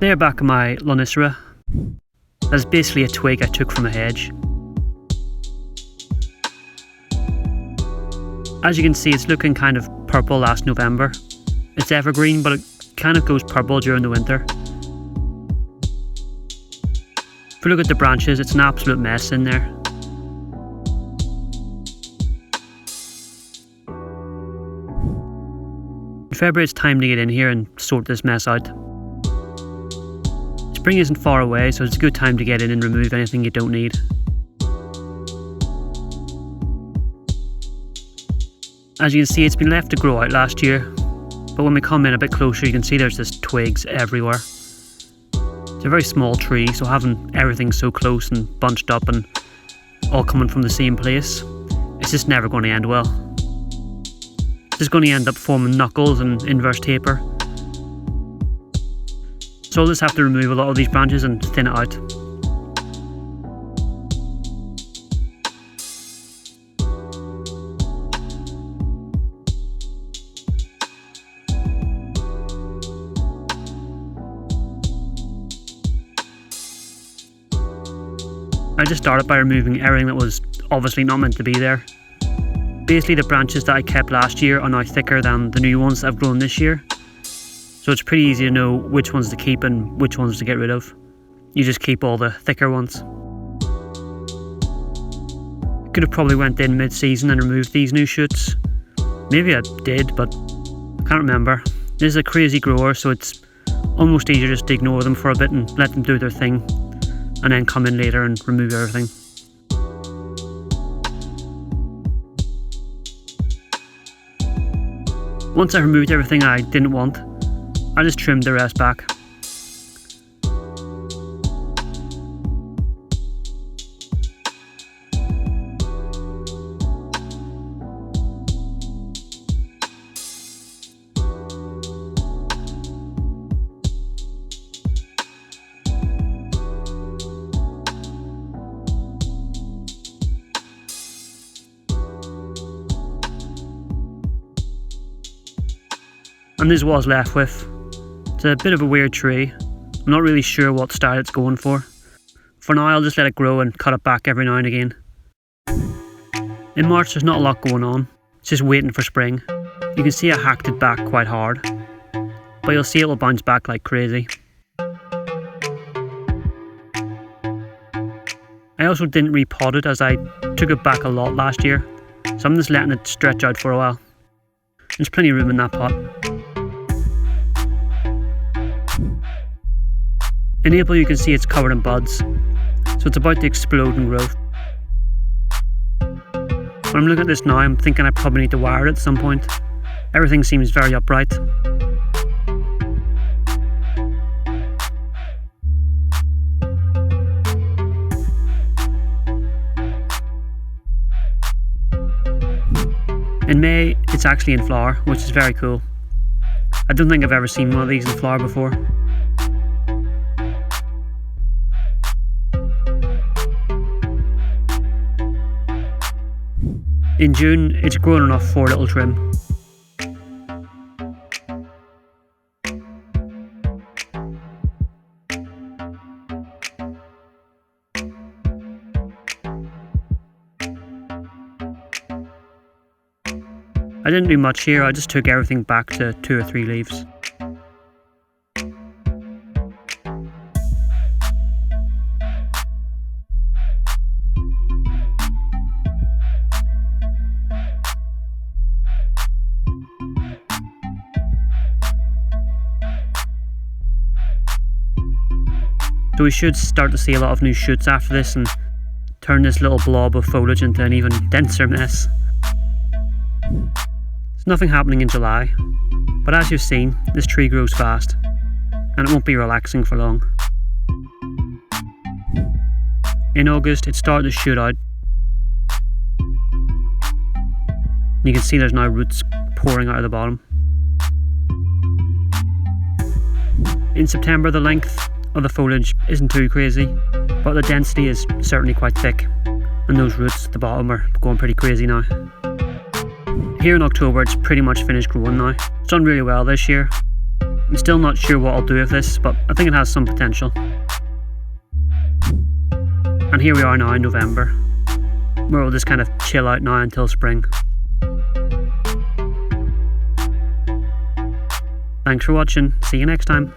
There back of my Lonicera. That's basically a twig I took from a hedge. As you can see, it's looking kind of purple last November. It's evergreen, but it kind of goes purple during the winter. If you look at the branches, it's an absolute mess in there. In February, it's time to get in here and sort this mess out. Spring isn't far away, so it's a good time to get in and remove anything you don't need. As you can see, it's been left to grow out last year, but when we come in a bit closer, you can see there's just twigs everywhere. It's a very small tree, so having everything so close and bunched up and all coming from the same place, it's just never going to end well. It's just going to end up forming knuckles and inverse taper. So I'll just have to remove a lot of these branches and thin it out. I just started by removing everything that was obviously not meant to be there. Basically, the branches that I kept last year are now thicker than the new ones that I've grown this year. So it's pretty easy to know which ones to keep and which ones to get rid of. You just keep all the thicker ones. I could have probably went in mid-season and removed these new shoots. Maybe I did, but I can't remember. This is a crazy grower, so it's almost easier just to ignore them for a bit and let them do their thing, and then come in later and remove everything. Once I removed everything I didn't want, I just trimmed the rest back. And this is what I was left with. It's a bit of a weird tree. I'm not really sure what style it's going for. For now, I'll just let it grow and cut it back every now and again. In March, there's not a lot going on. It's just waiting for spring. You can see I hacked it back quite hard, but you'll see it will bounce back like crazy. I also didn't repot it as I took it back a lot last year, so I'm just letting it stretch out for a while. There's plenty of room in that pot. In April, you can see it's covered in buds, so it's about to explode in growth. When I'm looking at this now, I'm thinking I probably need to wire it at some point. Everything seems very upright. In May, it's actually in flower, which is very cool. I don't think I've ever seen one of these in flower before. In June, it's grown enough for a little trim. I didn't do much here, I just took everything back to 2 or 3 leaves. So we should start to see a lot of new shoots after this and turn this little blob of foliage into an even denser mess. There's nothing happening in July, but as you've seen, this tree grows fast and it won't be relaxing for long. In August, it started to shoot out. You can see there's now roots pouring out of the bottom. In September, the length of the foliage isn't too crazy, but the density is certainly quite thick, and those roots at the bottom are going pretty crazy now. Here in October, it's pretty much finished growing now. It's done really well this year. I'm still not sure what I'll do with this, but I think it has some potential. And here we are now in November, where we'll just kind of chill out now until spring. Thanks for watching, see you next time.